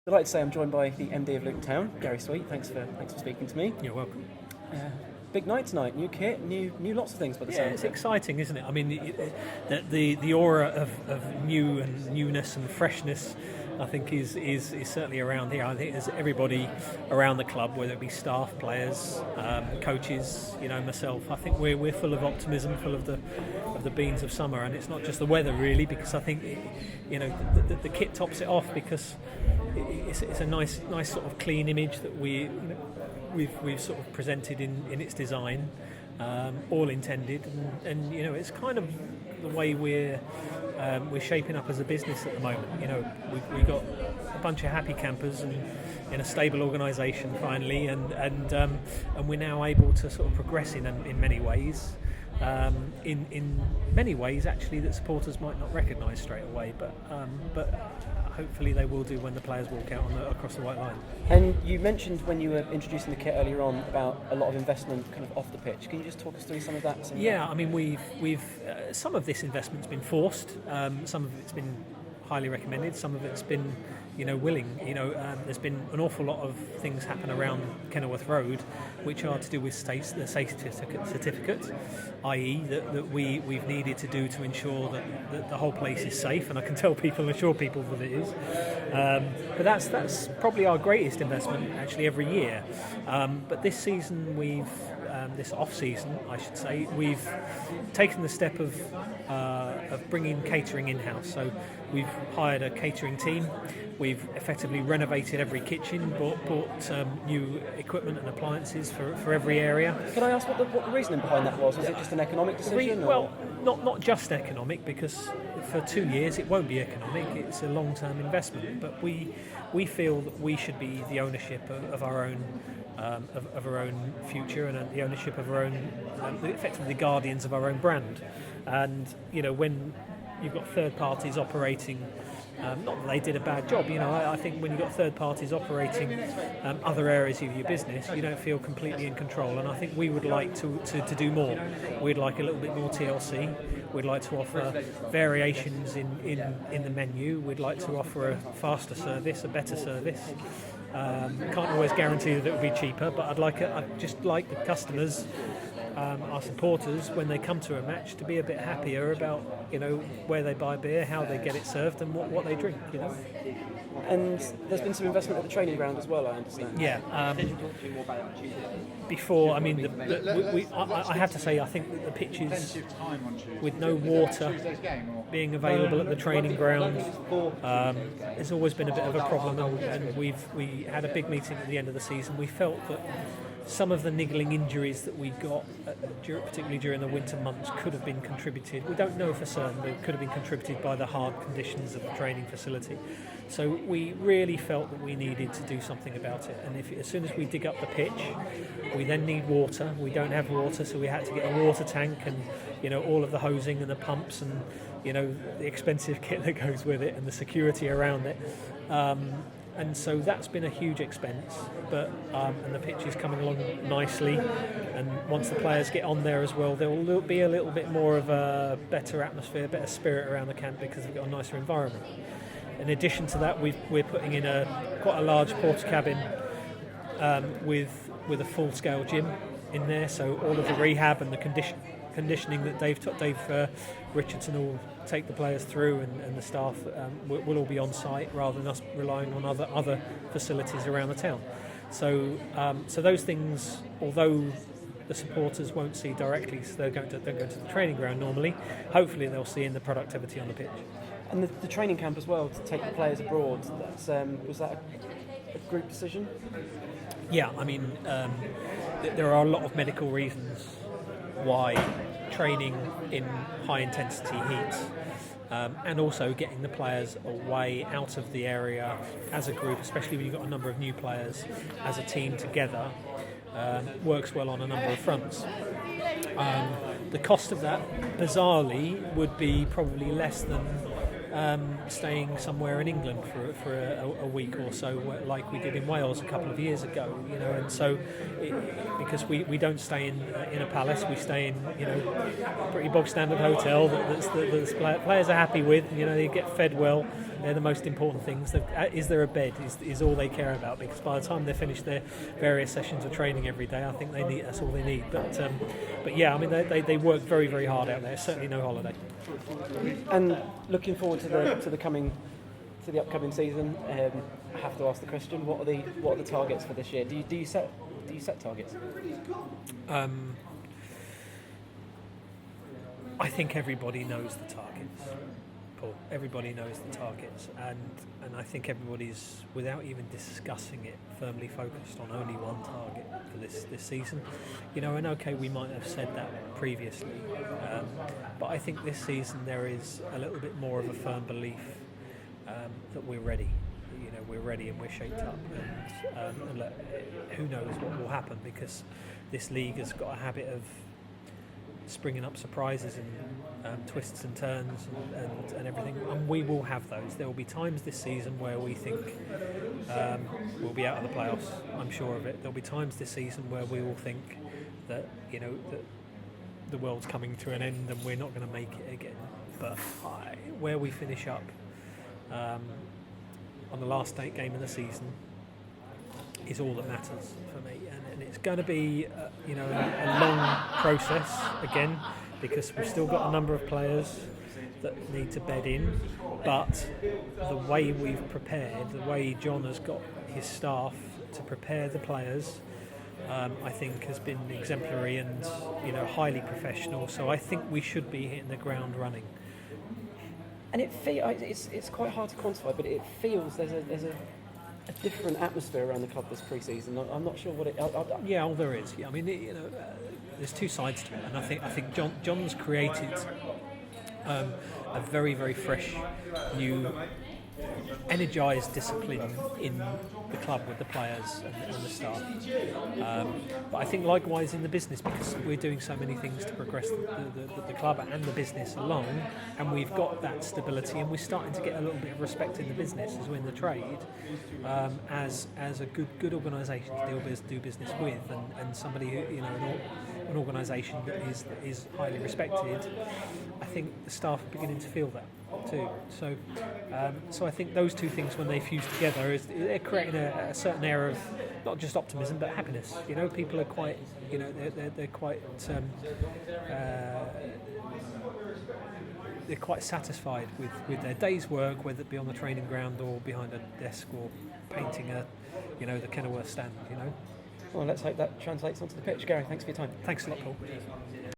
Delighted to say I'm joined by the MD of Luton Town, Gary Sweet. Thanks for speaking to me. You're welcome. Big night tonight. New kit, new lots of things by the sound. Yeah, it's exciting, isn't it? I mean, the aura of new and newness and freshness, I think, is certainly around here. I think there's everybody around the club, whether it be staff, players, coaches, myself. I think we're full of optimism, full of the beams of summer, and it's not just the weather really, because I think the kit tops it off, because it's a nice sort of clean image that we've sort of presented in its design, all intended, and it's kind of the way we're shaping up as a business at the moment. We've got a bunch of happy campers and in a stable organisation finally, and we're now able to sort of progress in many ways. In many ways, actually, that supporters might not recognise straight away, but hopefully they will do when the players walk out across the white line. And you mentioned when you were introducing the kit earlier on about a lot of investment kind of off the pitch. Can you just talk us through some of that? I mean, we've some of this investment's been forced, some of it's been highly recommended, some of it's been willing. There's been an awful lot of things happen around Kenilworth Road which are to do with the safety certificate, i.e. that we've needed to do to ensure that the whole place is safe, and I can assure people that it is. But that's probably our greatest investment actually every year. But this season this off-season, I should say, we've taken the step of bringing catering in-house. So we've hired a catering team. We've effectively renovated every kitchen, bought new equipment and appliances for every area. Can I ask what the reasoning behind that was? Was it just an economic decision? Well, not just economic, because for 2 years it won't be economic. It's a long-term investment, but we feel that we should be the ownership of our own. Of our own future, and the ownership of our own, effectively the guardians of our own brand. And when you've got third parties operating, not that they did a bad job, I think when you've got third parties operating other areas of your business, you don't feel completely in control. And I think we would like to do more. We'd like a little bit more TLC. We'd like to offer variations in the menu. We'd like to offer a faster service, a better service. Can't always guarantee that it will be cheaper, but I'd just like the customers, our supporters, when they come to a match, to be a bit happier about where they buy beer, how they get it served, and what they drink. And there's been some investment at the training ground as well, I understand. Yeah. Before, I mean, I have to say, I think that the pitches with no water being available at the training ground has always been a bit of a problem, and we had a big meeting at the end of the season. We felt that some of the niggling injuries that we got, particularly during the winter months, could have been contributed. We don't know for certain, but it could have been contributed by the hard conditions of the training facility. So we really felt that we needed to do something about it. And as soon as we dig up the pitch, we then need water. We don't have water, so we had to get a water tank and all of the hosing and the pumps and the expensive kit that goes with it and the security around it. And so that's been a huge expense, but and the pitch is coming along nicely, and once the players get on there as well, there will be a little bit more of a better atmosphere, better spirit around the camp, because we've got a nicer environment. In addition to that, we're putting in quite a large porta cabin with a full-scale gym in there, so all of the rehab and the conditioning that Dave Richardson will take the players through, and the staff will all be on site, rather than us relying on other facilities around the town. So those things, although the supporters won't see directly, so they're going to the training ground normally, hopefully they'll see in the productivity on the pitch. And the training camp as well, to take the players abroad, was that a group decision? Yeah, I mean, there are a lot of medical reasons why training in high intensity heat, and also getting the players away out of the area as a group, especially when you've got a number of new players as a team together, works well on a number of fronts. The cost of that, bizarrely, would be probably less than staying somewhere in England for a week or so, like we did in Wales a couple of years ago, and so because we don't stay in a palace, we stay in a pretty bog standard hotel that the players are happy with. They get fed well, They're the most important things. Is there a bed? Is all they care about, because by the time they finish their various sessions of training every day, I think that's all they need. But yeah, I mean they work very, very hard out there. Certainly no holiday. And looking forward to the upcoming season, I have to ask the question: what are the targets for this year? Do you set targets? I think everybody knows the targets, Paul. Everybody knows the targets, and I think everybody's, without even discussing it, firmly focused on only one target for this season. And okay, we might have said that previously, but I think this season there is a little bit more of a firm belief that we're ready. We're ready and we're shaped up, and look, who knows what will happen, because this league has got a habit of springing up surprises and twists and turns and everything, and we will have those. There will be times this season where we think we'll be out of the playoffs. I'm sure of it. There'll be times this season where we will think that that the world's coming to an end and we're not going to make it again. But where we finish up on the last game of the season is all that matters for me, and it's going to be a long process again, because we've still got a number of players that need to bed in, but the way we've prepared, the way John has got his staff to prepare the players, I think has been exemplary and highly professional. So I think we should be hitting the ground running. And it's quite hard to quantify, but it feels there's a different atmosphere around the club this pre-season. I'm not sure what it. Yeah, there is. Yeah, I mean, there's two sides to it, and I think John's created a very, very fresh, new, energised discipline in the club with the players and the staff. But I think likewise in the business, because we're doing so many things to progress the club and the business along, and we've got that stability, and we're starting to get a little bit of respect in the business as we're in the trade, as a good organisation to do business with, and somebody who, an organisation that is highly respected. I think the staff are beginning to feel that too. So I think those two things, when they fuse together, they're creating a certain air of not just optimism but happiness. People are quite, they're quite they're quite satisfied with their day's work, whether it be on the training ground or behind a desk or painting the Kenilworth stand. Well, let's hope that translates onto the pitch. Gary, thanks for your time. Thanks a lot, Paul.